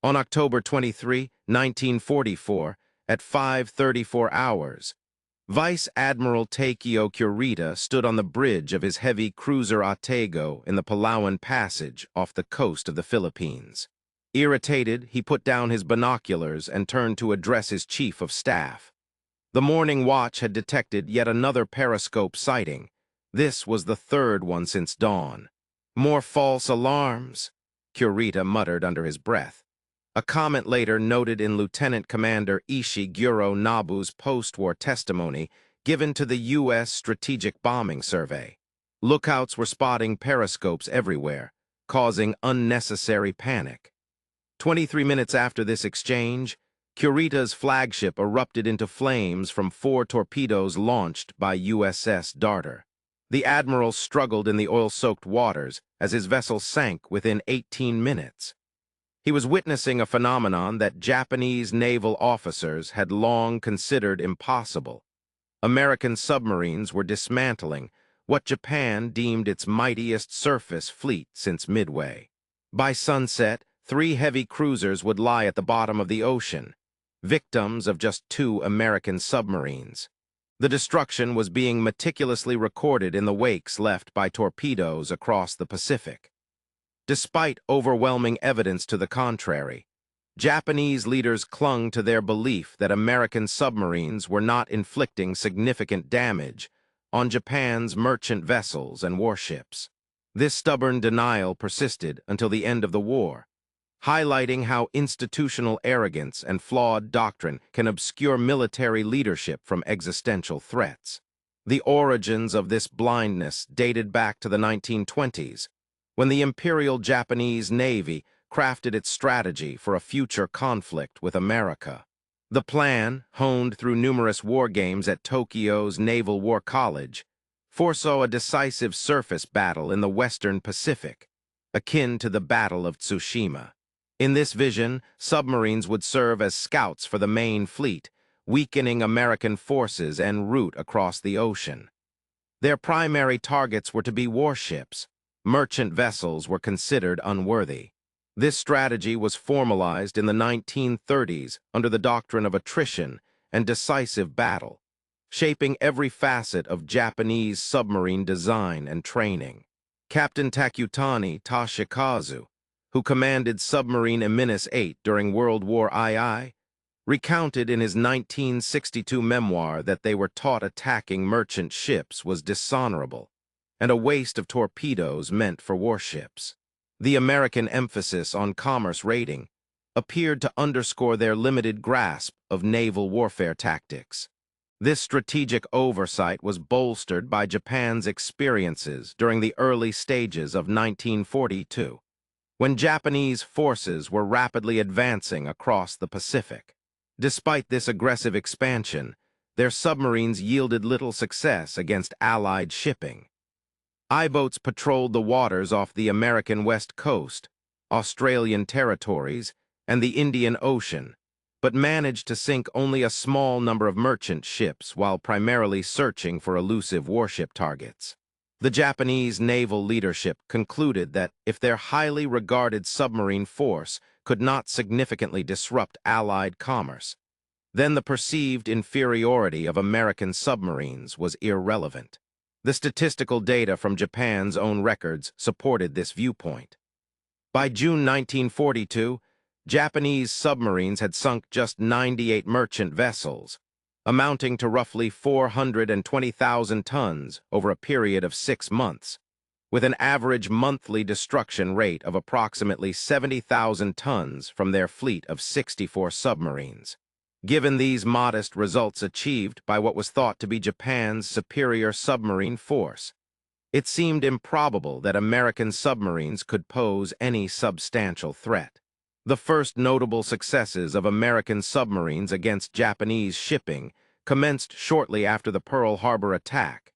On October 23, 1944, at 5:34 hours, Vice Admiral Takeo Kurita stood on the bridge of his heavy cruiser Otago in the Palawan Passage off the coast of the Philippines. Irritated, he put down his binoculars and turned to address his chief of staff. The morning watch had detected yet another periscope sighting. This was the third one since dawn. "More false alarms," Kurita muttered under his breath. A comment later noted in Lieutenant Commander Ishiguro Nobu's post-war testimony given to the U.S. Strategic Bombing Survey. Lookouts were spotting periscopes everywhere, causing unnecessary panic. 23 minutes after this exchange, Kurita's flagship erupted into flames from 4 torpedoes launched by USS Darter. The admiral struggled in the oil-soaked waters as his vessel sank within 18 minutes. He was witnessing a phenomenon that Japanese naval officers had long considered impossible. American submarines were dismantling what Japan deemed its mightiest surface fleet since Midway. By sunset, 3 heavy cruisers would lie at the bottom of the ocean, victims of just 2 American submarines. The destruction was being meticulously recorded in the wakes left by torpedoes across the Pacific. Despite overwhelming evidence to the contrary, Japanese leaders clung to their belief that American submarines were not inflicting significant damage on Japan's merchant vessels and warships. This stubborn denial persisted until the end of the war, highlighting how institutional arrogance and flawed doctrine can obscure military leadership from existential threats. The origins of this blindness dated back to the 1920s, when the Imperial Japanese Navy crafted its strategy for a future conflict with America. The plan, honed through numerous war games at Tokyo's Naval War College, foresaw a decisive surface battle in the Western Pacific, akin to the Battle of Tsushima. In this vision, submarines would serve as scouts for the main fleet, weakening American forces en route across the ocean. Their primary targets were to be warships. Merchant vessels were considered unworthy. This strategy was formalized in the 1930s under the doctrine of attrition and decisive battle, shaping every facet of Japanese submarine design and training. Captain Takutani Toshikazu, who commanded submarine Eminis 8 during World War II, recounted in his 1962 memoir that they were taught attacking merchant ships was dishonorable and a waste of torpedoes meant for warships. The American emphasis on commerce raiding appeared to underscore their limited grasp of naval warfare tactics. This strategic oversight was bolstered by Japan's experiences during the early stages of 1942, when Japanese forces were rapidly advancing across the Pacific. Despite this aggressive expansion, their submarines yielded little success against Allied shipping. I-boats patrolled the waters off the American West Coast, Australian territories, and the Indian Ocean, but managed to sink only a small number of merchant ships while primarily searching for elusive warship targets. The Japanese naval leadership concluded that if their highly regarded submarine force could not significantly disrupt Allied commerce, then the perceived inferiority of American submarines was irrelevant. The statistical data from Japan's own records supported this viewpoint. By June 1942, Japanese submarines had sunk just 98 merchant vessels, amounting to roughly 420,000 tons over a period of 6 months, with an average monthly destruction rate of approximately 70,000 tons from their fleet of 64 submarines. Given these modest results achieved by what was thought to be Japan's superior submarine force, it seemed improbable that American submarines could pose any substantial threat. The first notable successes of American submarines against Japanese shipping commenced shortly after the Pearl Harbor attack,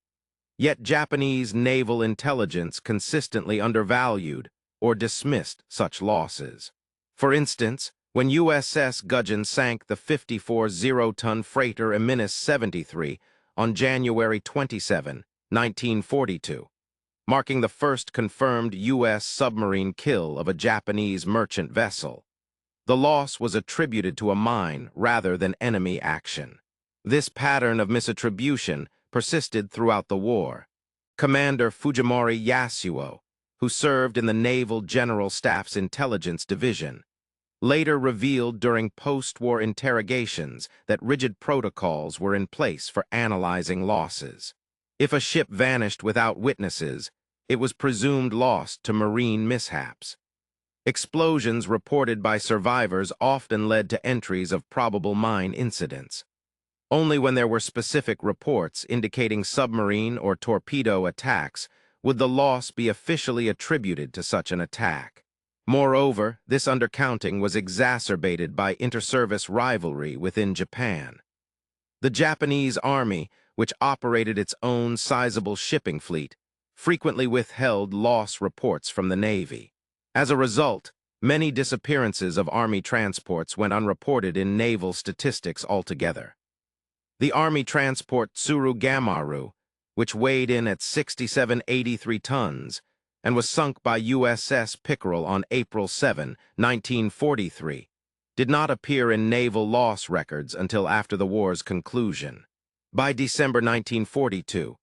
yet Japanese naval intelligence consistently undervalued or dismissed such losses. For instance, when USS Gudgeon sank the 54 zero-ton freighter Eminis 73 on January 27, 1942, marking the first confirmed U.S. submarine kill of a Japanese merchant vessel, The loss was attributed to a mine rather than enemy action. This pattern of misattribution persisted throughout the war. Commander Fujimori Yasuo, who served in the Naval General Staff's Intelligence Division, later revealed during post-war interrogations that rigid protocols were in place for analyzing losses. If a ship vanished without witnesses, it was presumed lost to marine mishaps. Explosions reported by survivors often led to entries of probable mine incidents. Only when there were specific reports indicating submarine or torpedo attacks would the loss be officially attributed to such an attack. Moreover, this undercounting was exacerbated by inter-service rivalry within Japan. The Japanese Army, which operated its own sizable shipping fleet, frequently withheld loss reports from the Navy. As a result, many disappearances of Army transports went unreported in naval statistics altogether. The Army transport Tsurugamaru, which weighed in at 6783 tons, and was sunk by USS Pickerel on April 7, 1943, did not appear in naval loss records until after the war's conclusion. By December 1942,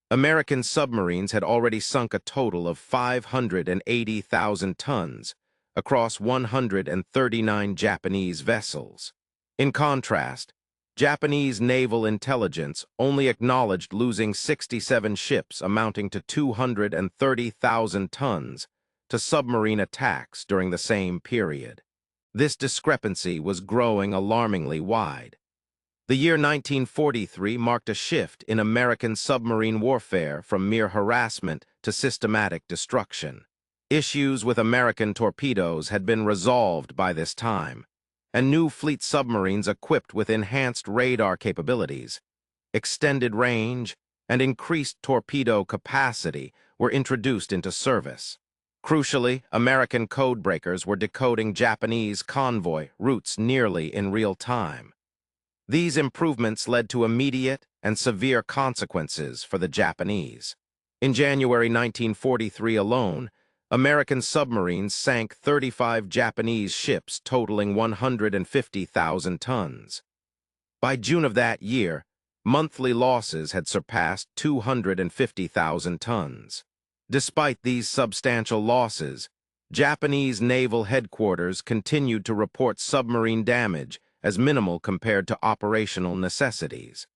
American submarines had already sunk a total of 580,000 tons across 139 Japanese vessels. In contrast, Japanese naval intelligence only acknowledged losing 67 ships amounting to 230,000 tons to submarine attacks during the same period. This discrepancy was growing alarmingly wide. The year 1943 marked a shift in American submarine warfare from mere harassment to systematic destruction. Issues with American torpedoes had been resolved by this time, and new fleet submarines equipped with enhanced radar capabilities, extended range, and increased torpedo capacity were introduced into service. Crucially, American codebreakers were decoding Japanese convoy routes nearly in real time. These improvements led to immediate and severe consequences for the Japanese. In January 1943 alone, American submarines sank 35 Japanese ships totaling 150,000 tons. By June of that year, monthly losses had surpassed 250,000 tons. Despite these substantial losses, Japanese naval headquarters continued to report submarine damage as minimal compared to operational necessities.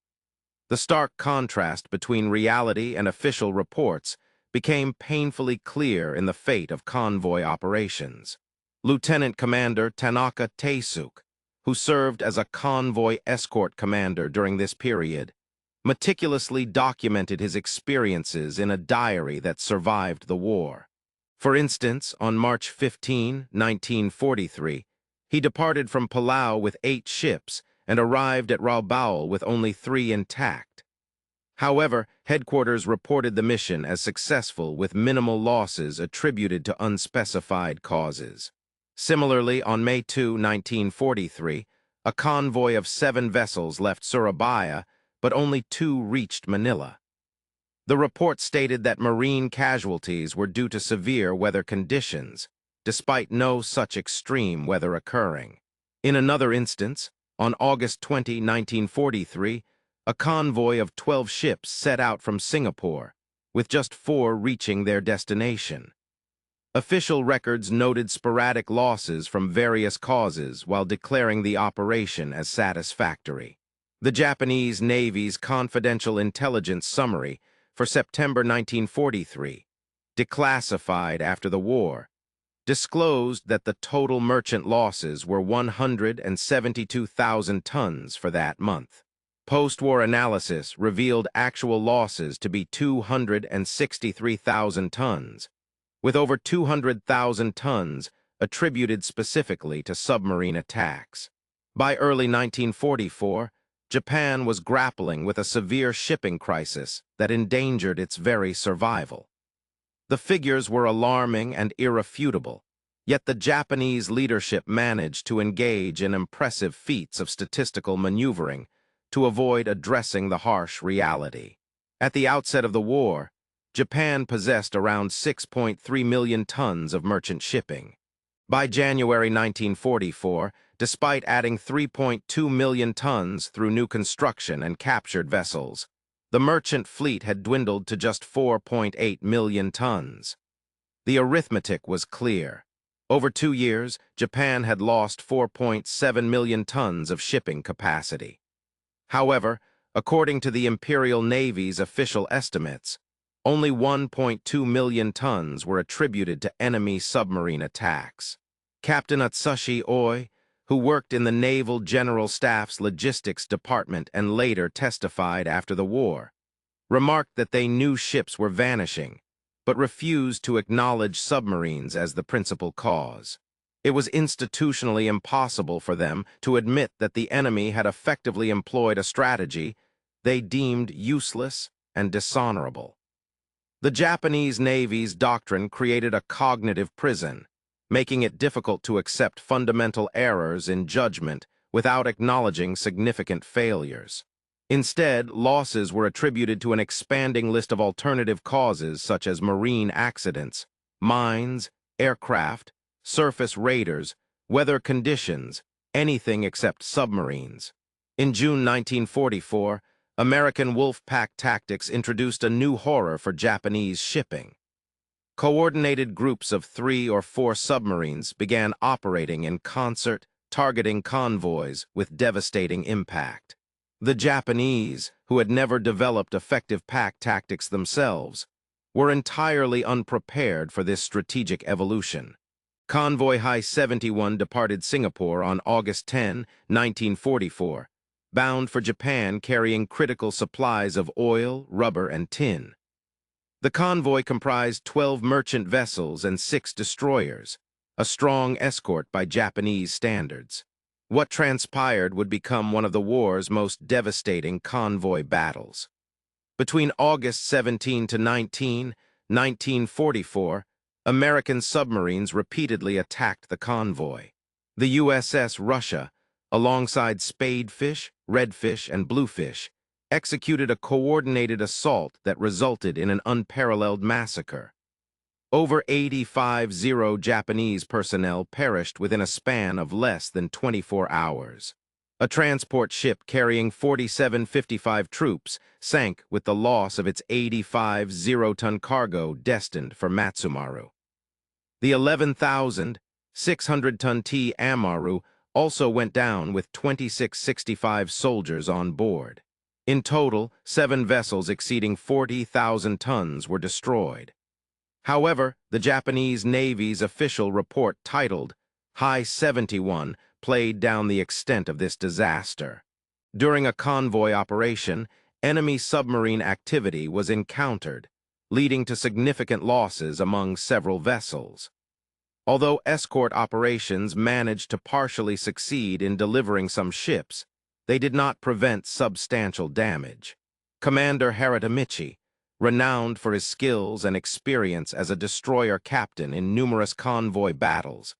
The stark contrast between reality and official reports became painfully clear in the fate of convoy operations. Lieutenant Commander Tanaka Taisuke, who served as a convoy escort commander during this period, meticulously documented his experiences in a diary that survived the war. For instance, on March 15, 1943, he departed from Palau with 8 ships and arrived at Rabaul with only 3 intact. However, headquarters reported the mission as successful with minimal losses attributed to unspecified causes. Similarly, on May 2, 1943, a convoy of 7 vessels left Surabaya, but only 2 reached Manila. The report stated that marine casualties were due to severe weather conditions, despite no such extreme weather occurring. In another instance, on August 20, 1943, a convoy of 12 ships set out from Singapore, with just 4 reaching their destination. Official records noted sporadic losses from various causes while declaring the operation as satisfactory. The Japanese Navy's Confidential Intelligence Summary for September 1943, declassified after the war, disclosed that the total merchant losses were 172,000 tons for that month. Post-war analysis revealed actual losses to be 263,000 tons, with over 200,000 tons attributed specifically to submarine attacks. By early 1944, Japan was grappling with a severe shipping crisis that endangered its very survival. The figures were alarming and irrefutable, yet the Japanese leadership managed to engage in impressive feats of statistical maneuvering to avoid addressing the harsh reality. At the outset of the war, Japan possessed around 6.3 million tons of merchant shipping. By January 1944, despite adding 3.2 million tons through new construction and captured vessels, the merchant fleet had dwindled to just 4.8 million tons. The arithmetic was clear. Over 2 years, Japan had lost 4.7 million tons of shipping capacity. However, according to the Imperial Navy's official estimates, only 1.2 million tons were attributed to enemy submarine attacks. Captain Atsushi Oi, who worked in the Naval General Staff's logistics department and later testified after the war, remarked that they knew ships were vanishing, but refused to acknowledge submarines as the principal cause. It was institutionally impossible for them to admit that the enemy had effectively employed a strategy they deemed useless and dishonorable. The Japanese Navy's doctrine created a cognitive prison, making it difficult to accept fundamental errors in judgment without acknowledging significant failures. Instead, losses were attributed to an expanding list of alternative causes such as marine accidents, mines, aircraft, surface raiders, weather conditions, anything except submarines. In June 1944, American Wolfpack tactics introduced a new horror for Japanese shipping. Coordinated groups of 3 or 4 submarines began operating in concert, targeting convoys with devastating impact. The Japanese, who had never developed effective pack tactics themselves, were entirely unprepared for this strategic evolution. Convoy High 71 departed Singapore on August 10, 1944, bound for Japan carrying critical supplies of oil, rubber, and tin. The convoy comprised 12 merchant vessels and 6 destroyers, a strong escort by Japanese standards. What transpired would become one of the war's most devastating convoy battles. Between August 17 to 19, 1944, American submarines repeatedly attacked the convoy. The USS Russia, alongside Spadefish, Redfish, and Bluefish, executed a coordinated assault that resulted in an unparalleled massacre. Over 85 Japanese personnel perished within a span of less than 24 hours. A transport ship carrying 4755 troops sank with the loss of its 85 zero-ton cargo destined for Matsumaru. The 11,600-ton T. Amaru also went down with 2665 soldiers on board. In total, 7 vessels exceeding 40,000 tons were destroyed. However, the Japanese Navy's official report titled High 71 played down the extent of this disaster. During a convoy operation, enemy submarine activity was encountered, leading to significant losses among several vessels. Although escort operations managed to partially succeed in delivering some ships, they did not prevent substantial damage. Commander Haratamichi, renowned for his skills and experience as a destroyer captain in numerous convoy battles,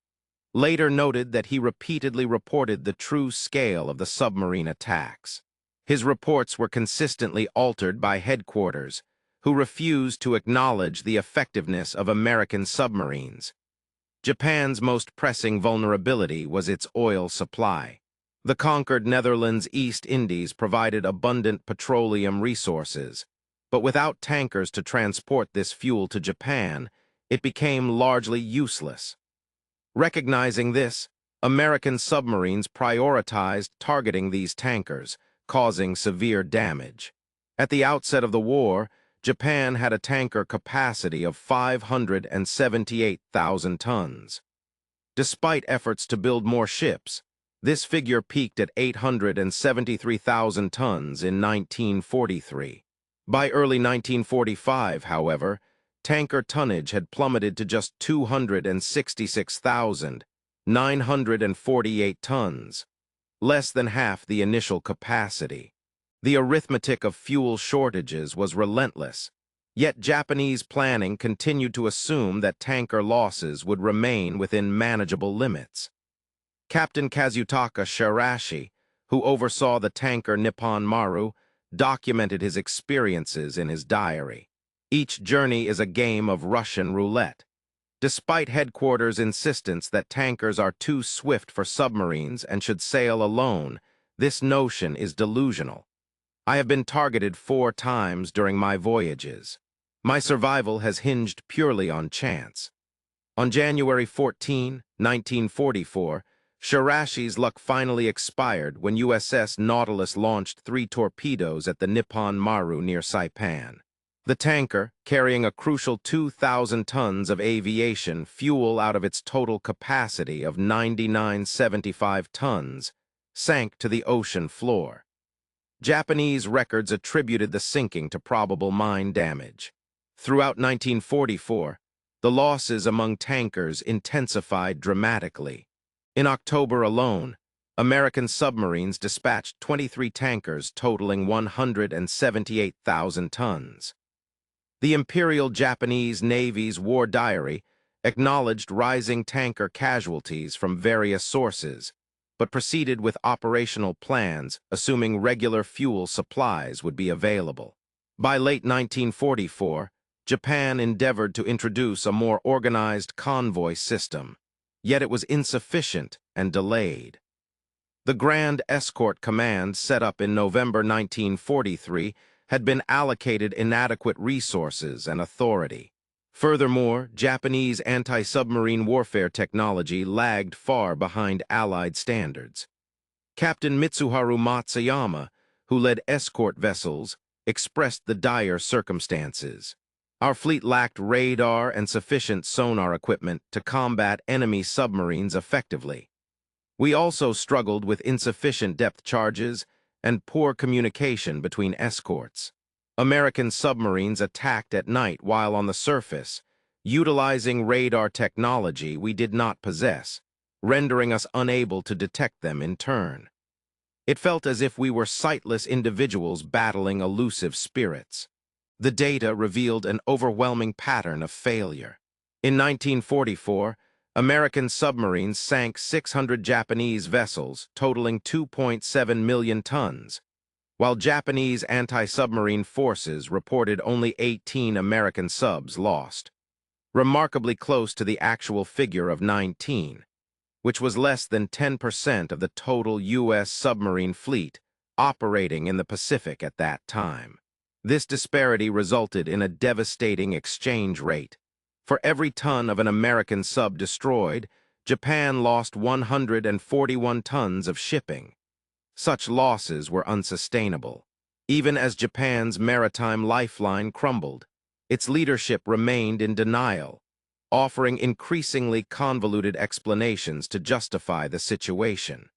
later noted that he repeatedly reported the true scale of the submarine attacks. His reports were consistently altered by headquarters, who refused to acknowledge the effectiveness of American submarines. Japan's most pressing vulnerability was its oil supply. The conquered Netherlands East Indies provided abundant petroleum resources, but without tankers to transport this fuel to Japan, it became largely useless. Recognizing this, American submarines prioritized targeting these tankers, causing severe damage. At the outset of the war, Japan had a tanker capacity of 578,000 tons. Despite efforts to build more ships, this figure peaked at 873,000 tons in 1943. By early 1945, however, tanker tonnage had plummeted to just 266,948 tons, less than half the initial capacity. The arithmetic of fuel shortages was relentless, yet Japanese planning continued to assume that tanker losses would remain within manageable limits. Captain Kazutaka Shirashi, who oversaw the tanker Nippon Maru, documented his experiences in his diary. Each journey is a game of Russian roulette. Despite headquarters' insistence that tankers are too swift for submarines and should sail alone, this notion is delusional. I have been targeted 4 times during my voyages. My survival has hinged purely on chance. On January 14, 1944, Shirashi's luck finally expired when USS Nautilus launched 3 torpedoes at the Nippon Maru near Saipan. The tanker, carrying a crucial 2,000 tons of aviation fuel out of its total capacity of 9,975 tons, sank to the ocean floor. Japanese records attributed the sinking to probable mine damage. Throughout 1944, the losses among tankers intensified dramatically. In October alone, American submarines dispatched 23 tankers totaling 178,000 tons. The Imperial Japanese Navy's War Diary acknowledged rising tanker casualties from various sources, but proceeded with operational plans assuming regular fuel supplies would be available. By late 1944, Japan endeavored to introduce a more organized convoy system, yet it was insufficient and delayed. The Grand Escort Command set up in November 1943 had been allocated inadequate resources and authority. Furthermore, Japanese anti-submarine warfare technology lagged far behind Allied standards. Captain Mitsuharu Matsuyama, who led escort vessels, expressed the dire circumstances. Our fleet lacked radar and sufficient sonar equipment to combat enemy submarines effectively. We also struggled with insufficient depth charges and poor communication between escorts. American submarines attacked at night while on the surface, utilizing radar technology we did not possess, rendering us unable to detect them in turn. It felt as if we were sightless individuals battling elusive spirits. The data revealed an overwhelming pattern of failure. In 1944, American submarines sank 600 Japanese vessels, totaling 2.7 million tons, while Japanese anti-submarine forces reported only 18 American subs lost, remarkably close to the actual figure of 19, which was less than 10% of the total U.S. submarine fleet operating in the Pacific at that time. This disparity resulted in a devastating exchange rate. For every ton of an American sub destroyed, Japan lost 141 tons of shipping. Such losses were unsustainable. Even as Japan's maritime lifeline crumbled, its leadership remained in denial, offering increasingly convoluted explanations to justify the situation.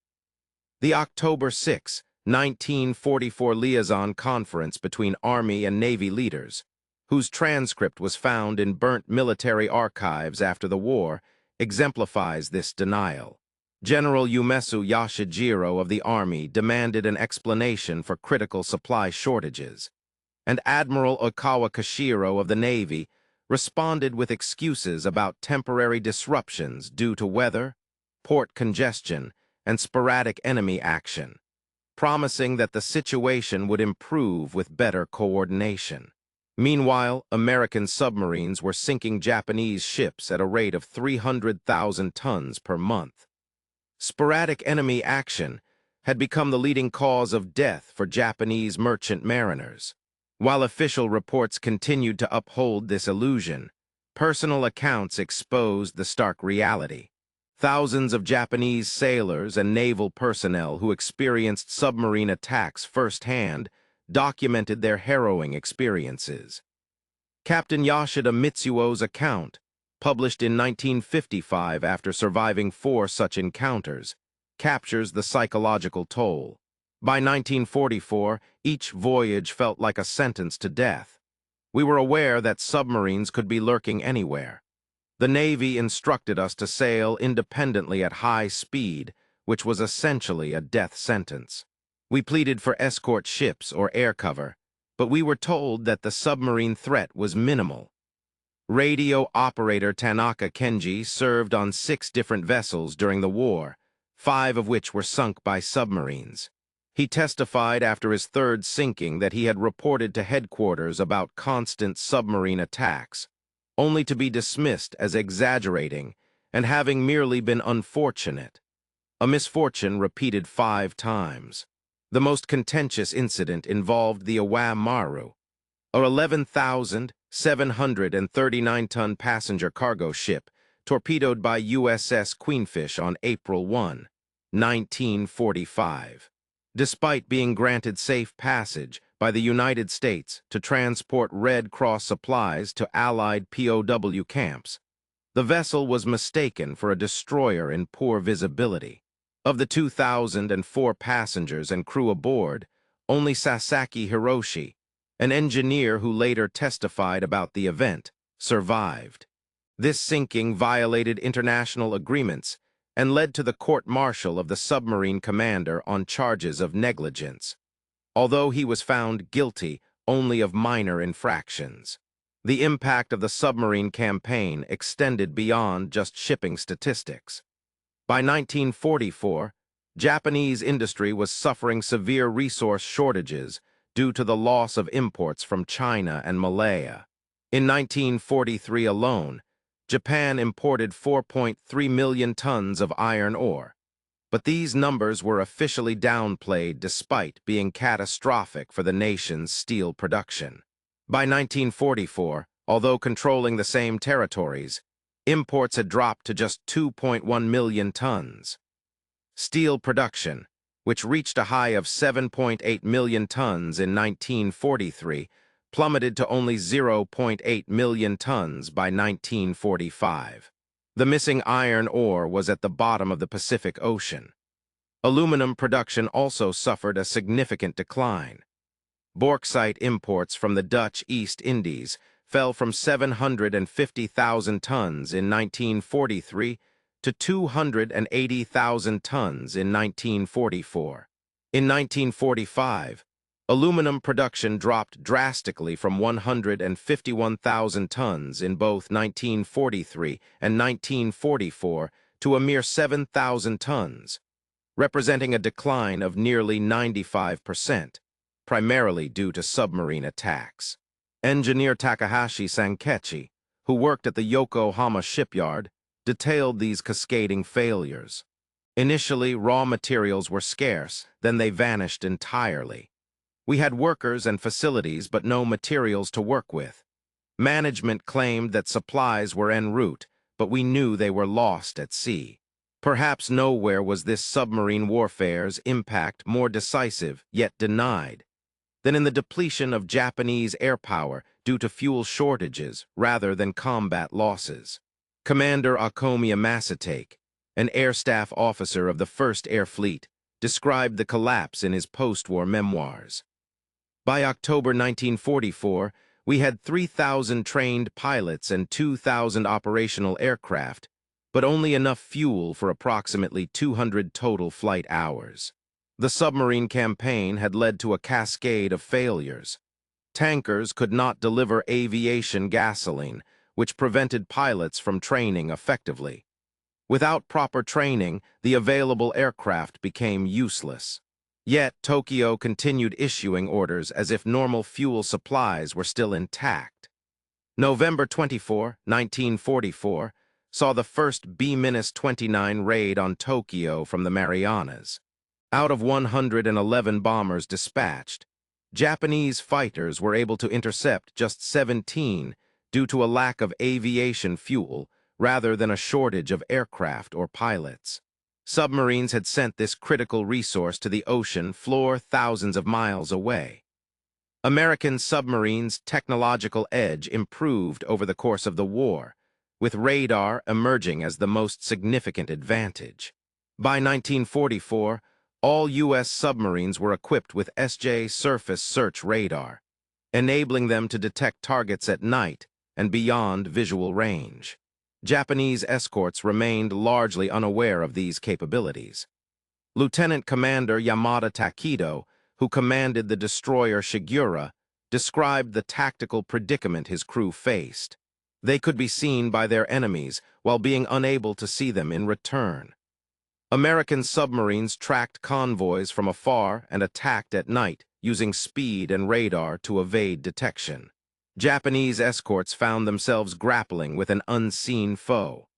The October 6, 1944 liaison conference between Army and Navy leaders, whose transcript was found in burnt military archives after the war, exemplifies this denial. General Umesu Yashijiro of the Army demanded an explanation for critical supply shortages, and Admiral Okawa Kashiro of the Navy responded with excuses about temporary disruptions due to weather, port congestion, and sporadic enemy action, promising that the situation would improve with better coordination. Meanwhile, American submarines were sinking Japanese ships at a rate of 300,000 tons per month. Sporadic enemy action had become the leading cause of death for Japanese merchant mariners. While official reports continued to uphold this illusion, personal accounts exposed the stark reality. Thousands of Japanese sailors and naval personnel who experienced submarine attacks firsthand documented their harrowing experiences. Captain Yoshida Mitsuo's account, published in 1955 after surviving 4 such encounters, captures the psychological toll. By 1944, each voyage felt like a sentence to death. We were aware that submarines could be lurking anywhere. The Navy instructed us to sail independently at high speed, which was essentially a death sentence. We pleaded for escort ships or air cover, but we were told that the submarine threat was minimal. Radio operator Tanaka Kenji served on 6 different vessels during the war, 5 of which were sunk by submarines. He testified after his 3rd sinking that he had reported to headquarters about constant submarine attacks, only to be dismissed as exaggerating and having merely been unfortunate. A misfortune repeated 5 times. The most contentious incident involved the Awa Maru, a 11,739-ton passenger cargo ship torpedoed by USS Queenfish on April 1, 1945. Despite being granted safe passage by the United States to transport Red Cross supplies to Allied POW camps, the vessel was mistaken for a destroyer in poor visibility. Of the 2,004 passengers and crew aboard, only Sasaki Hiroshi, an engineer who later testified about the event, survived. This sinking violated international agreements and led to the court-martial of the submarine commander on charges of negligence, although he was found guilty only of minor infractions. The impact of the submarine campaign extended beyond just shipping statistics. By 1944, Japanese industry was suffering severe resource shortages due to the loss of imports from China and Malaya. In 1943 alone, Japan imported 4.3 million tons of iron ore, but these numbers were officially downplayed despite being catastrophic for the nation's steel production. By 1944, although controlling the same territories, imports had dropped to just 2.1 million tons. Steel production, which reached a high of 7.8 million tons in 1943, plummeted to only 0.8 million tons by 1945. The missing iron ore was at the bottom of the Pacific Ocean. Aluminum production also suffered a significant decline. Bauxite imports from the Dutch East Indies fell from 750,000 tons in 1943 to 280,000 tons in 1944. In 1945, aluminum production dropped drastically from 151,000 tons in both 1943 and 1944 to a mere 7,000 tons, representing a decline of nearly 95%, primarily due to submarine attacks. Engineer Takahashi Sankechi, who worked at the Yokohama shipyard, detailed these cascading failures. Initially, raw materials were scarce, then they vanished entirely. We had workers and facilities, but no materials to work with. Management claimed that supplies were en route, but we knew they were lost at sea. Perhaps nowhere was this submarine warfare's impact more decisive, yet denied, than in the depletion of Japanese air power due to fuel shortages rather than combat losses. Commander Akomiya Masatake, an air staff officer of the 1st Air Fleet, described the collapse in his post-war memoirs. By October 1944, we had 3,000 trained pilots and 2,000 operational aircraft, but only enough fuel for approximately 200 total flight hours. The submarine campaign had led to a cascade of failures. Tankers could not deliver aviation gasoline, which prevented pilots from training effectively. Without proper training, the available aircraft became useless. Yet, Tokyo continued issuing orders as if normal fuel supplies were still intact. November 24, 1944, saw the first B-29 raid on Tokyo from the Marianas. Out of 111 bombers dispatched, Japanese fighters were able to intercept just 17 due to a lack of aviation fuel rather than a shortage of aircraft or pilots. Submarines had sent this critical resource to the ocean floor thousands of miles away. American submarines' technological edge improved over the course of the war, with radar emerging as the most significant advantage. By 1944, all U.S. submarines were equipped with SJ surface search radar, enabling them to detect targets at night and beyond visual range. Japanese escorts remained largely unaware of these capabilities. Lieutenant Commander Yamada Takedo, who commanded the destroyer Shigura, described the tactical predicament his crew faced. They could be seen by their enemies while being unable to see them in return. American submarines tracked convoys from afar and attacked at night, using speed and radar to evade detection. Japanese escorts found themselves grappling with an unseen foe.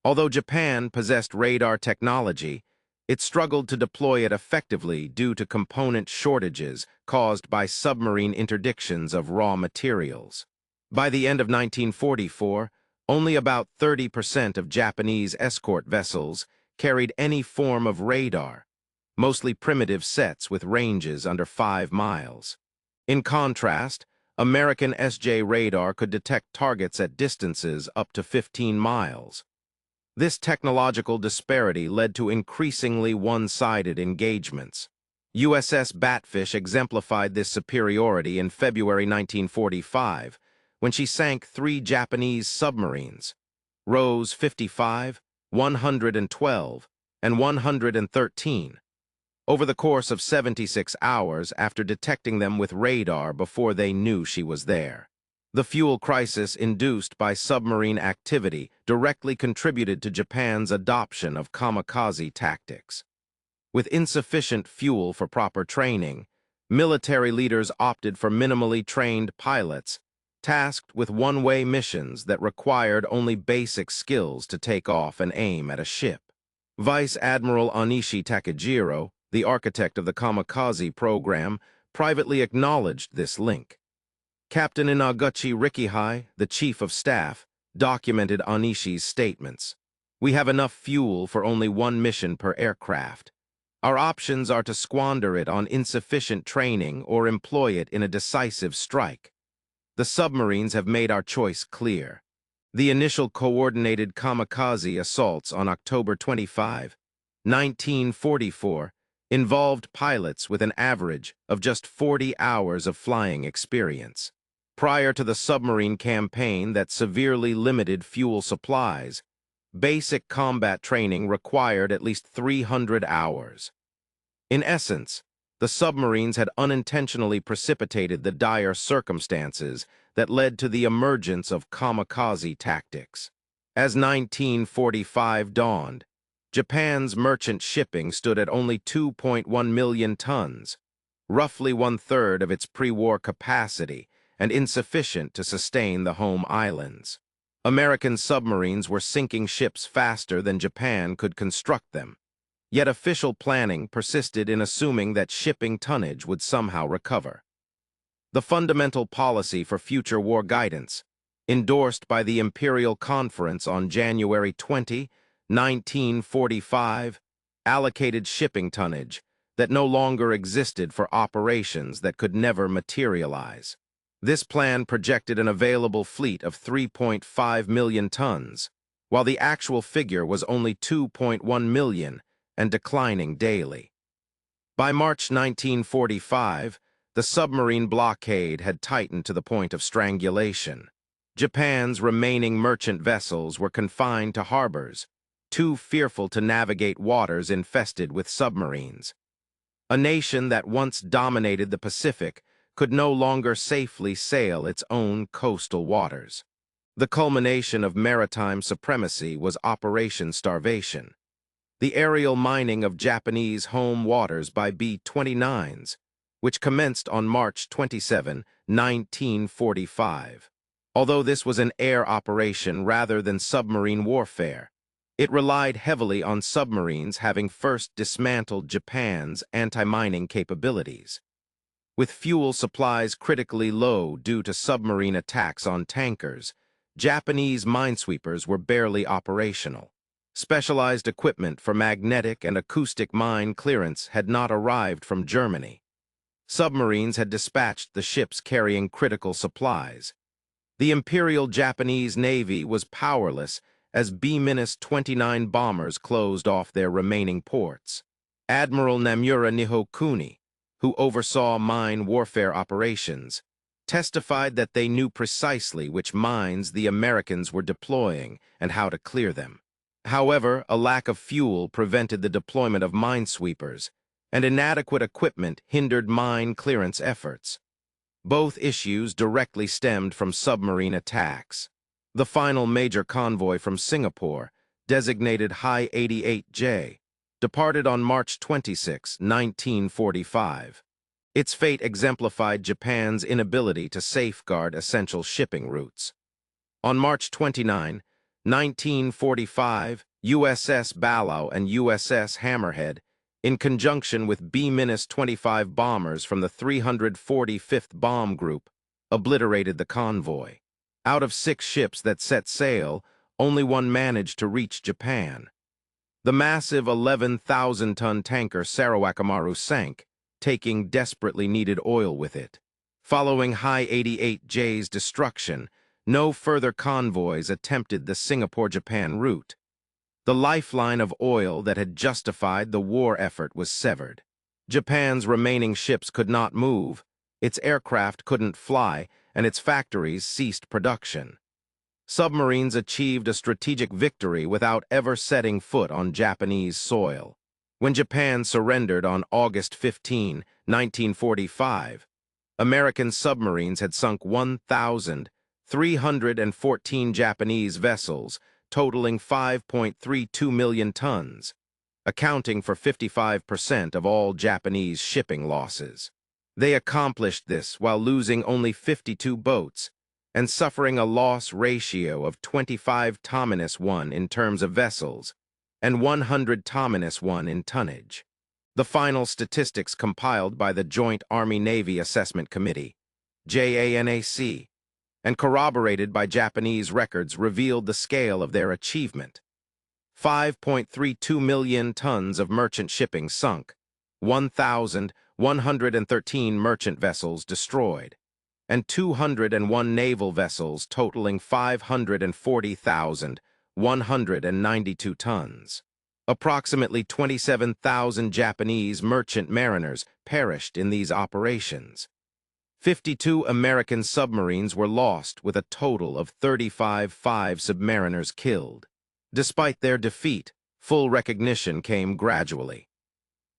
Although Japan possessed radar technology, it struggled to deploy it effectively due to component shortages caused by submarine interdictions of raw materials. By the end of 1944, only about 30% of Japanese escort vessels carried any form of radar, mostly primitive sets with ranges under 5 miles. In contrast, American SJ radar could detect targets at distances up to 15 miles. This technological disparity led to increasingly one-sided engagements. USS Batfish exemplified this superiority in February 1945 when she sank 3 Japanese submarines, Rose 55, 112, and 113, over the course of 76 hours after detecting them with radar before they knew she was there. The fuel crisis induced by submarine activity directly contributed to Japan's adoption of kamikaze tactics. With insufficient fuel for proper training, military leaders opted for minimally trained pilots, tasked with one-way missions that required only basic skills to take off and aim at a ship. Vice Admiral Onishi Takejiro, the architect of the kamikaze program, privately acknowledged this link. Captain Inaguchi Rikihei, the chief of staff, documented Onishi's statements. "We have enough fuel for only one mission per aircraft. Our options are to squander it on insufficient training or employ it in a decisive strike. The submarines have made our choice clear." The initial coordinated kamikaze assaults on October 25, 1944, involved pilots with an average of just 40 hours of flying experience. Prior to the submarine campaign that severely limited fuel supplies, basic combat training required at least 300 hours. In essence, the submarines had unintentionally precipitated the dire circumstances that led to the emergence of kamikaze tactics. As 1945 dawned, Japan's merchant shipping stood at only 2.1 million tons, roughly one-third of its pre-war capacity, and insufficient to sustain the home islands. American submarines were sinking ships faster than Japan could construct them, yet official planning persisted in assuming that shipping tonnage would somehow recover. The fundamental policy for future war guidance, endorsed by the Imperial Conference on January 20, 1945, allocated shipping tonnage that no longer existed for operations that could never materialize. This plan projected an available fleet of 3.5 million tons, while the actual figure was only 2.1 million and declining daily. By March 1945, the submarine blockade had tightened to the point of strangulation. Japan's remaining merchant vessels were confined to harbors, too fearful to navigate waters infested with submarines. A nation that once dominated the Pacific could no longer safely sail its own coastal waters. The culmination of maritime supremacy was Operation Starvation, the aerial mining of Japanese home waters by B-29s, which commenced on March 27, 1945. Although this was an air operation rather than submarine warfare, it relied heavily on submarines having first dismantled Japan's anti-mining capabilities. With fuel supplies critically low due to submarine attacks on tankers, Japanese minesweepers were barely operational. Specialized equipment for magnetic and acoustic mine clearance had not arrived from Germany. Submarines had dispatched the ships carrying critical supplies. The Imperial Japanese Navy was powerless as B-29 bombers closed off their remaining ports. Admiral Namura Nihokuni, who oversaw mine warfare operations, testified that they knew precisely which mines the Americans were deploying and how to clear them. However, a lack of fuel prevented the deployment of minesweepers, and inadequate equipment hindered mine clearance efforts. Both issues directly stemmed from submarine attacks. The final major convoy from Singapore, designated High 88J, departed on March 26, 1945. Its fate exemplified Japan's inability to safeguard essential shipping routes. On March 29, 1945, USS Ballow and USS Hammerhead, in conjunction with B-25 bombers from the 345th Bomb Group, obliterated the convoy. Out of 6 ships that set sail, only one managed to reach Japan. The massive 11,000-ton tanker Sarawakamaru sank, taking desperately needed oil with it. Following High 88J's destruction, no further convoys attempted the Singapore-Japan route. The lifeline of oil that had justified the war effort was severed. Japan's remaining ships could not move, its aircraft couldn't fly, and its factories ceased production. Submarines achieved a strategic victory without ever setting foot on Japanese soil. When Japan surrendered on August 15, 1945, American submarines had sunk 1,314 Japanese vessels, totaling 5.32 million tons, accounting for 55% of all Japanese shipping losses. They accomplished this while losing only 52 boats and suffering a loss ratio of 25:1 in terms of vessels and 100:1 in tonnage. The final statistics compiled by the Joint Army-Navy Assessment Committee, JANAC, and corroborated by Japanese records revealed the scale of their achievement. 5.32 million tons of merchant shipping sunk, 1,113 merchant vessels destroyed, and 201 naval vessels totaling 540,192 tons. Approximately 27,000 Japanese merchant mariners perished in these operations. 52 American submarines were lost with a total of 35 submariners killed. Despite their defeat, full recognition came gradually.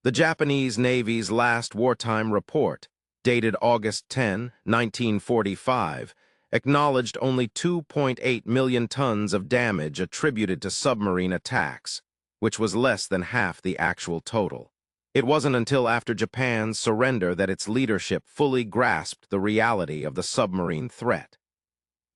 The Japanese Navy's last wartime report, dated August 10, 1945, acknowledged only 2.8 million tons of damage attributed to submarine attacks, which was less than half the actual total. It wasn't until after Japan's surrender that its leadership fully grasped the reality of the submarine threat.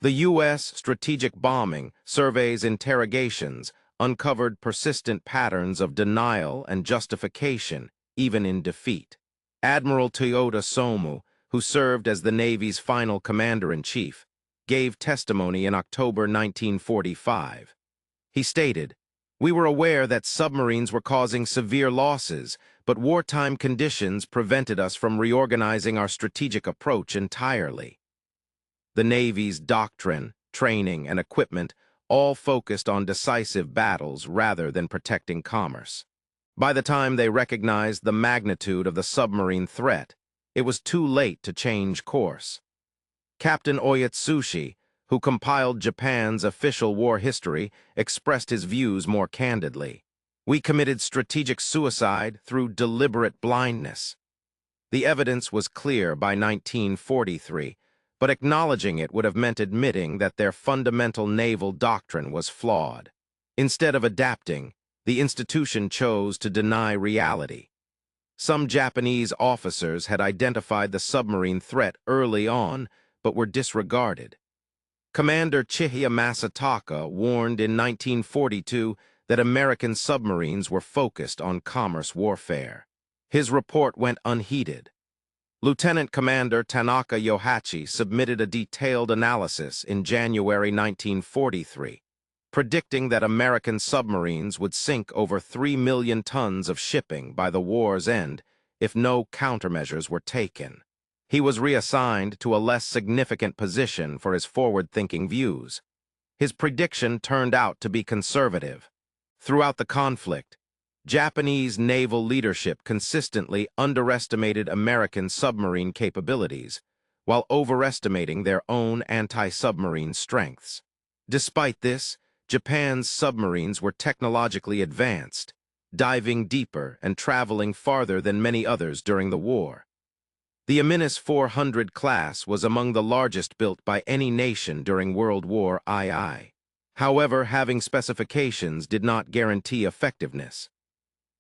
The U.S. strategic bombing survey's interrogations uncovered persistent patterns of denial and justification, even in defeat. Admiral Toyota Somu, who served as the Navy's final commander-in-chief, gave testimony in October 1945. He stated, "We were aware that submarines were causing severe losses, but wartime conditions prevented us from reorganizing our strategic approach entirely." The Navy's doctrine, training, and equipment all focused on decisive battles rather than protecting commerce. By the time they recognized the magnitude of the submarine threat, it was too late to change course. Captain Oyatsushi, who compiled Japan's official war history, expressed his views more candidly. "We committed strategic suicide through deliberate blindness." The evidence was clear by 1943, but acknowledging it would have meant admitting that their fundamental naval doctrine was flawed. Instead of adapting, the institution chose to deny reality. Some Japanese officers had identified the submarine threat early on, but were disregarded. Commander Chihiya Masataka warned in 1942 that American submarines were focused on commerce warfare. His report went unheeded. Lieutenant Commander Tanaka Yohachi submitted a detailed analysis in January 1943, predicting that American submarines would sink over 3 million tons of shipping by the war's end if no countermeasures were taken. He was reassigned to a less significant position for his forward-thinking views. His prediction turned out to be conservative. Throughout the conflict, Japanese naval leadership consistently underestimated American submarine capabilities, while overestimating their own anti-submarine strengths. Despite this, Japan's submarines were technologically advanced, diving deeper and traveling farther than many others during the war. The Amenis 400 class was among the largest built by any nation during World War II. However, having specifications did not guarantee effectiveness.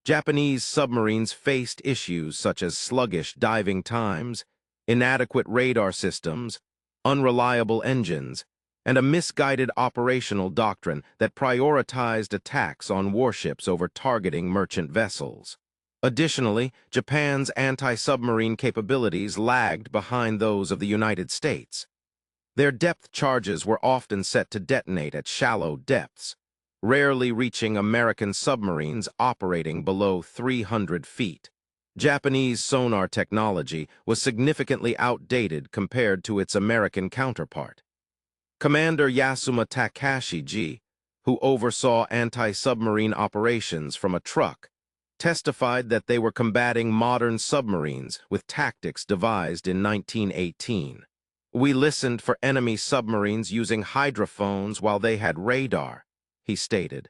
Japanese submarines faced issues such as sluggish diving times, inadequate radar systems, unreliable engines, and a misguided operational doctrine that prioritized attacks on warships over targeting merchant vessels. Additionally, Japan's anti-submarine capabilities lagged behind those of the United States. Their depth charges were often set to detonate at shallow depths, rarely reaching American submarines operating below 300 feet. Japanese sonar technology was significantly outdated compared to its American counterpart. Commander Yasuma Takashi, who oversaw anti-submarine operations from a truck, testified that they were combating modern submarines with tactics devised in 1918. "We listened for enemy submarines using hydrophones while they had radar," he stated.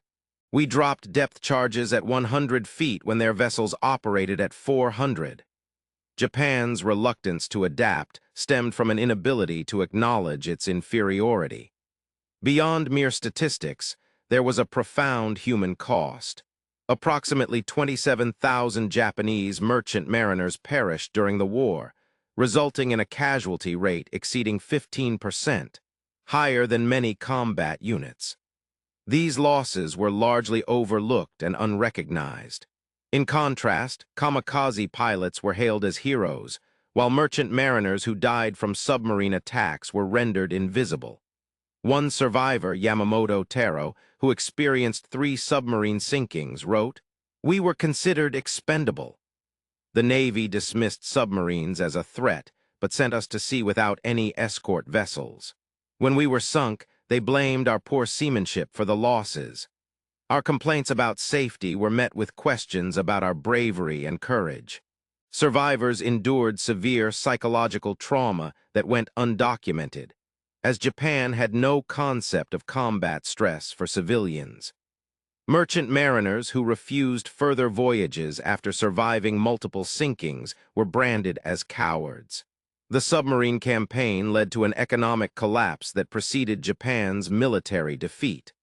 "We dropped depth charges at 100 feet when their vessels operated at 400. Japan's reluctance to adapt stemmed from an inability to acknowledge its inferiority. Beyond mere statistics, there was a profound human cost. Approximately 27,000 Japanese merchant mariners perished during the war, resulting in a casualty rate exceeding 15%, higher than many combat units. These losses were largely overlooked and unrecognized. In contrast, kamikaze pilots were hailed as heroes, while merchant mariners who died from submarine attacks were rendered invisible. One survivor, Yamamoto Taro, who experienced 3 submarine sinkings, wrote, "We were considered expendable. The Navy dismissed submarines as a threat, but sent us to sea without any escort vessels. When we were sunk, they blamed our poor seamanship for the losses. Our complaints about safety were met with questions about our bravery and courage. Survivors endured severe psychological trauma that went undocumented, as Japan had no concept of combat stress for civilians. Merchant mariners who refused further voyages after surviving multiple sinkings were branded as cowards. The submarine campaign led to an economic collapse that preceded Japan's military defeat.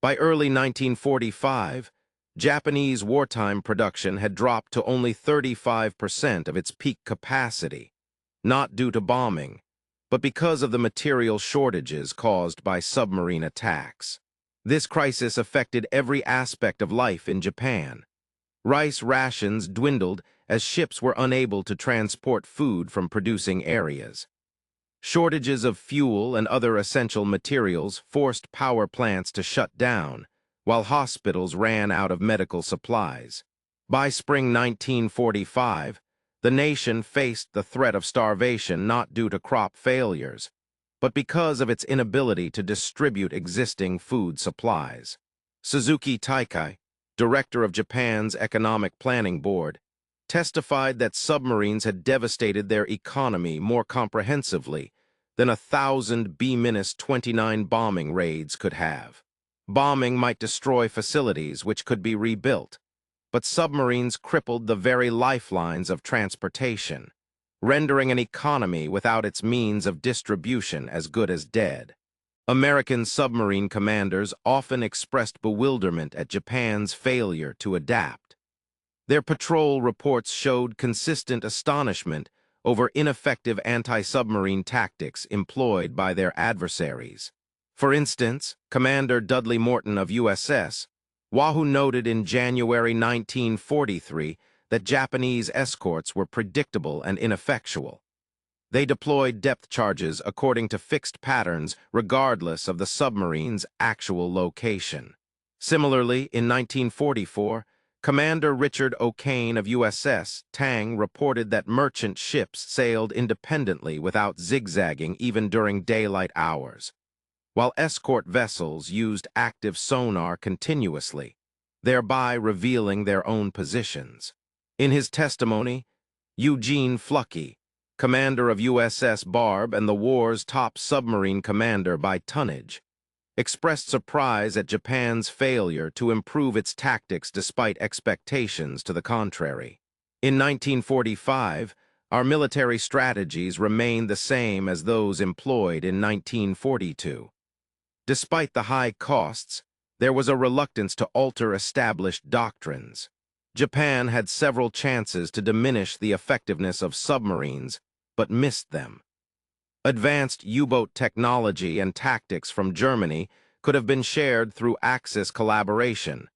By early 1945, Japanese wartime production had dropped to only 35% of its peak capacity, not due to bombing, but because of the material shortages caused by submarine attacks. This crisis affected every aspect of life in Japan. Rice rations dwindled as ships were unable to transport food from producing areas. Shortages of fuel and other essential materials forced power plants to shut down, while hospitals ran out of medical supplies. By spring 1945, the nation faced the threat of starvation not due to crop failures, but because of its inability to distribute existing food supplies. Suzuki Taikai, director of Japan's Economic Planning Board, testified that submarines had devastated their economy more comprehensively than 1,000 B-29 bombing raids could have. Bombing might destroy facilities which could be rebuilt, but submarines crippled the very lifelines of transportation, rendering an economy without its means of distribution as good as dead. American submarine commanders often expressed bewilderment at Japan's failure to adapt. Their patrol reports showed consistent astonishment over ineffective anti-submarine tactics employed by their adversaries. For instance, Commander Dudley Morton of USS Wahoo noted in January 1943 that Japanese escorts were predictable and ineffectual. They deployed depth charges according to fixed patterns regardless of the submarine's actual location. Similarly, in 1944, Commander Richard O'Kane of USS Tang reported that merchant ships sailed independently without zigzagging even during daylight hours, while escort vessels used active sonar continuously, thereby revealing their own positions. In his testimony, Eugene Fluckey, commander of USS Barb and the war's top submarine commander by tonnage, expressed surprise at Japan's failure to improve its tactics despite expectations to the contrary. In 1945, our military strategies remained the same as those employed in 1942. Despite the high costs, there was a reluctance to alter established doctrines. Japan had several chances to diminish the effectiveness of submarines, but missed them. Advanced U-boat technology and tactics from Germany could have been shared through Axis collaboration,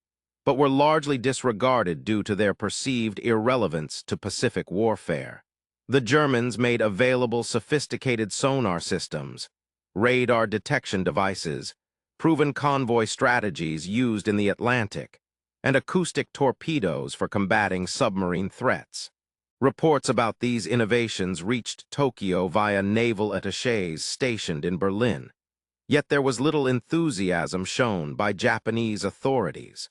but were largely disregarded due to their perceived irrelevance to Pacific warfare. The Germans made available sophisticated sonar systems, radar detection devices, proven convoy strategies used in the Atlantic, and acoustic torpedoes for combating submarine threats. Reports about these innovations reached Tokyo via naval attachés stationed in Berlin, yet there was little enthusiasm shown by Japanese authorities.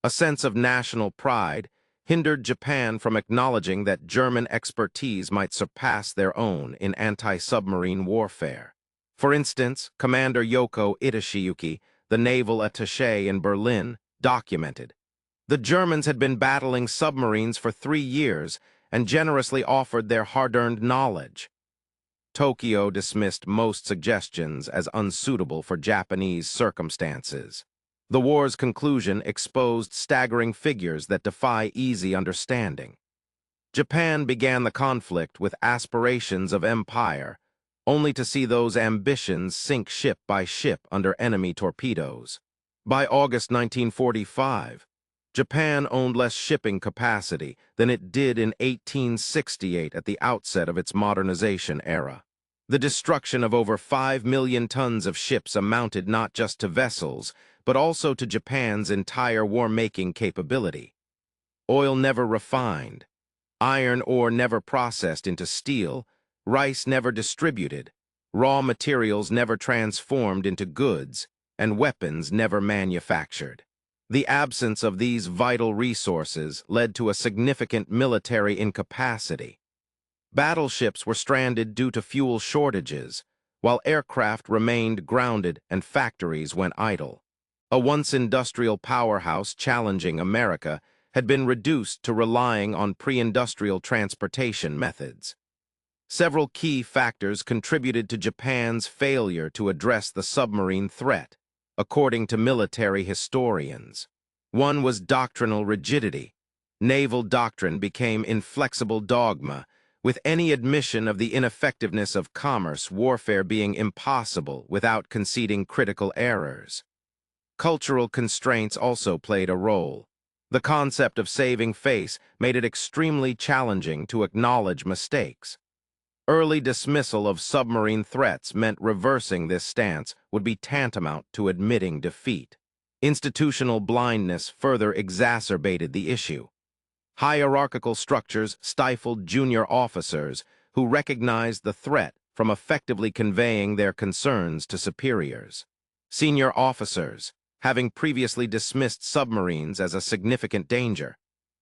A sense of national pride hindered Japan from acknowledging that German expertise might surpass their own in anti-submarine warfare. For instance, Commander Yoko Itashiyuki, the naval attaché in Berlin, documented, "The Germans had been battling submarines for 3 years and generously offered their hard-earned knowledge." Tokyo dismissed most suggestions as unsuitable for Japanese circumstances. The war's conclusion exposed staggering figures that defy easy understanding. Japan began the conflict with aspirations of empire, only to see those ambitions sink ship by ship under enemy torpedoes. By August 1945, Japan owned less shipping capacity than it did in 1868 at the outset of its modernization era. The destruction of over 5 million tons of ships amounted not just to vessels, but also to Japan's entire war-making capability. Oil never refined, iron ore never processed into steel, rice never distributed, raw materials never transformed into goods, and weapons never manufactured. The absence of these vital resources led to a significant military incapacity. Battleships were stranded due to fuel shortages, while aircraft remained grounded and factories went idle. A once industrial powerhouse challenging America had been reduced to relying on pre-industrial transportation methods. Several key factors contributed to Japan's failure to address the submarine threat, according to military historians. One was doctrinal rigidity. Naval doctrine became inflexible dogma, with any admission of the ineffectiveness of commerce warfare being impossible without conceding critical errors. Cultural constraints also played a role. The concept of saving face made it extremely challenging to acknowledge mistakes. Early dismissal of submarine threats meant reversing this stance would be tantamount to admitting defeat. Institutional blindness further exacerbated the issue. Hierarchical structures stifled junior officers who recognized the threat from effectively conveying their concerns to superiors. Senior officers, having previously dismissed submarines as a significant danger,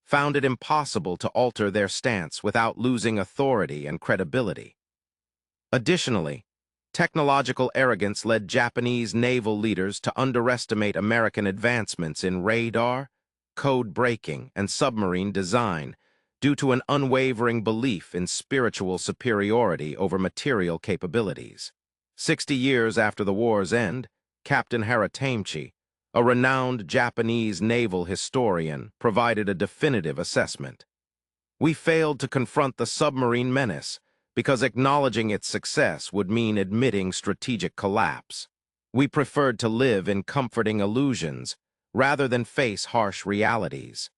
found it impossible to alter their stance without losing authority and credibility. Additionally, technological arrogance led Japanese naval leaders to underestimate American advancements in radar, code breaking, and submarine design due to an unwavering belief in spiritual superiority over material capabilities. 60 years after the war's end, Captain Haratamchi, a renowned Japanese naval historian, provided a definitive assessment. "We failed to confront the submarine menace because acknowledging its success would mean admitting strategic collapse. We preferred to live in comforting illusions rather than face harsh realities.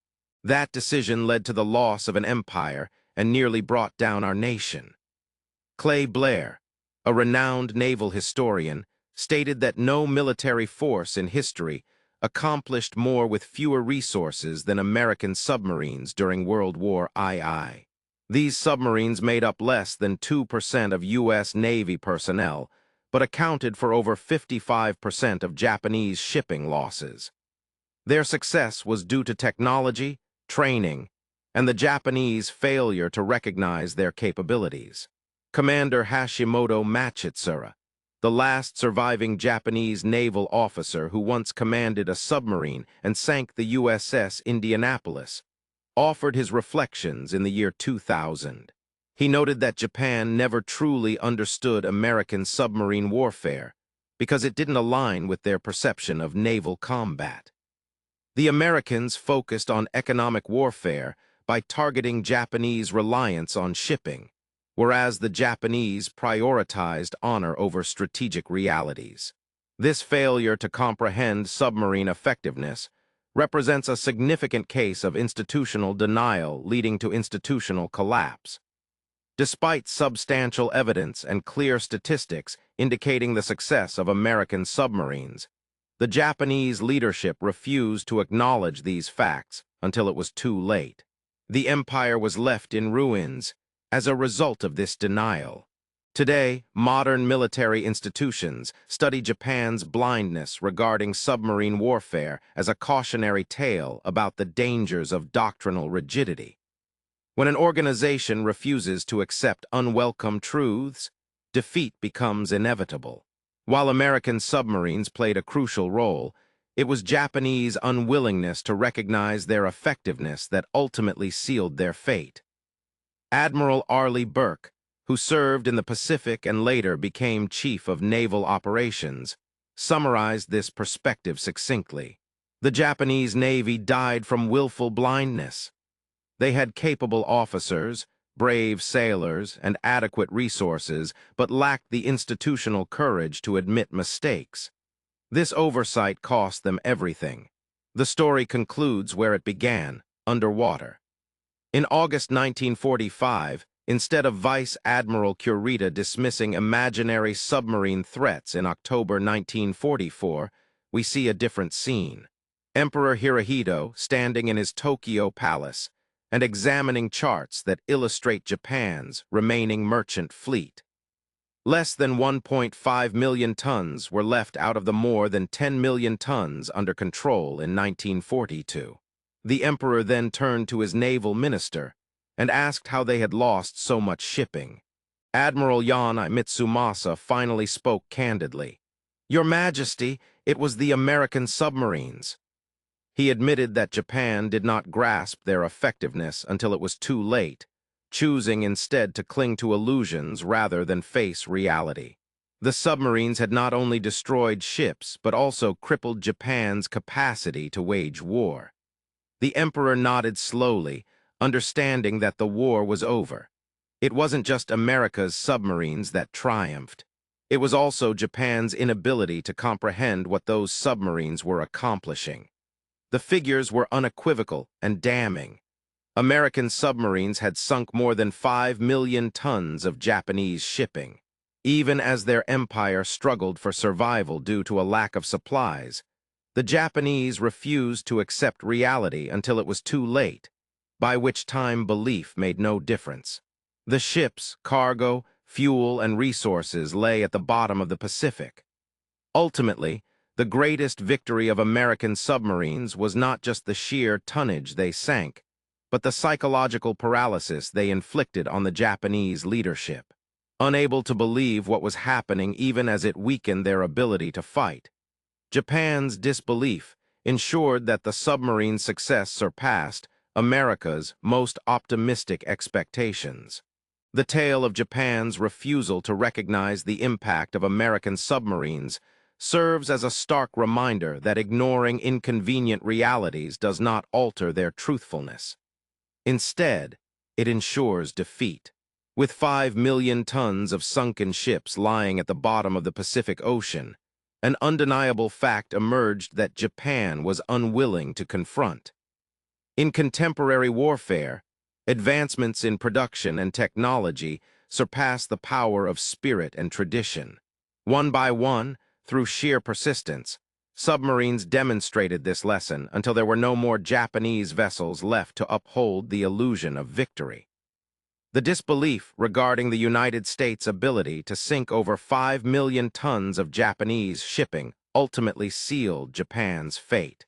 That decision led to the loss of an empire and nearly brought down our nation." Clay Blair, a renowned naval historian, stated that no military force in history accomplished more with fewer resources than American submarines during World War II. These submarines made up less than 2% of U.S. Navy personnel, but accounted for over 55% of Japanese shipping losses. Their success was due to technology, training, and the Japanese failure to recognize their capabilities. Commander Hashimoto Machitsura, the last surviving Japanese naval officer who once commanded a submarine and sank the USS Indianapolis, offered his reflections in the year 2000. He noted that Japan never truly understood American submarine warfare because it didn't align with their perception of naval combat. The Americans focused on economic warfare by targeting Japanese reliance on shipping, whereas the Japanese prioritized honor over strategic realities. This failure to comprehend submarine effectiveness represents a significant case of institutional denial leading to institutional collapse. Despite substantial evidence and clear statistics indicating the success of American submarines, the Japanese leadership refused to acknowledge these facts until it was too late. The empire was left in ruins as a result of this denial. Today, modern military institutions study Japan's blindness regarding submarine warfare as a cautionary tale about the dangers of doctrinal rigidity. When an organization refuses to accept unwelcome truths, defeat becomes inevitable. While American submarines played a crucial role, it was Japanese unwillingness to recognize their effectiveness that ultimately sealed their fate. Admiral Arleigh Burke, who served in the Pacific and later became Chief of Naval Operations, summarized this perspective succinctly. The Japanese Navy died from willful blindness. They had capable officers, brave sailors, and adequate resources, but lacked the institutional courage to admit mistakes. This oversight cost them everything. The story concludes where it began, underwater. In August 1945, instead of Vice Admiral Kurita dismissing imaginary submarine threats in October 1944, we see a different scene. Emperor Hirohito standing in his Tokyo palace and examining charts that illustrate Japan's remaining merchant fleet. Less than 1.5 million tons were left out of the more than 10 million tons under control in 1942. The emperor then turned to his naval minister and asked how they had lost so much shipping. Admiral Yana Mitsumasa finally spoke candidly. "Your Majesty, it was the American submarines." He admitted that Japan did not grasp their effectiveness until it was too late, choosing instead to cling to illusions rather than face reality. The submarines had not only destroyed ships, but also crippled Japan's capacity to wage war. The emperor nodded slowly, understanding that the war was over. It wasn't just America's submarines that triumphed. It was also Japan's inability to comprehend what those submarines were accomplishing. The figures were unequivocal and damning. American submarines had sunk more than 5 million tons of Japanese shipping. Even as their empire struggled for survival due to a lack of supplies, the Japanese refused to accept reality until it was too late, by which time belief made no difference. The ships, cargo, fuel, and resources lay at the bottom of the Pacific. Ultimately, the greatest victory of American submarines was not just the sheer tonnage they sank, but the psychological paralysis they inflicted on the Japanese leadership. Unable to believe what was happening even as it weakened their ability to fight, Japan's disbelief ensured that the submarine's success surpassed America's most optimistic expectations. The tale of Japan's refusal to recognize the impact of American submarines serves as a stark reminder that ignoring inconvenient realities does not alter their truthfulness. Instead, it ensures defeat. With 5 million tons of sunken ships lying at the bottom of the Pacific Ocean, an undeniable fact emerged that Japan was unwilling to confront. In contemporary warfare, advancements in production and technology surpass the power of spirit and tradition. One by one, through sheer persistence, submarines demonstrated this lesson until there were no more Japanese vessels left to uphold the illusion of victory. The disbelief regarding the United States' ability to sink over 5 million tons of Japanese shipping ultimately sealed Japan's fate.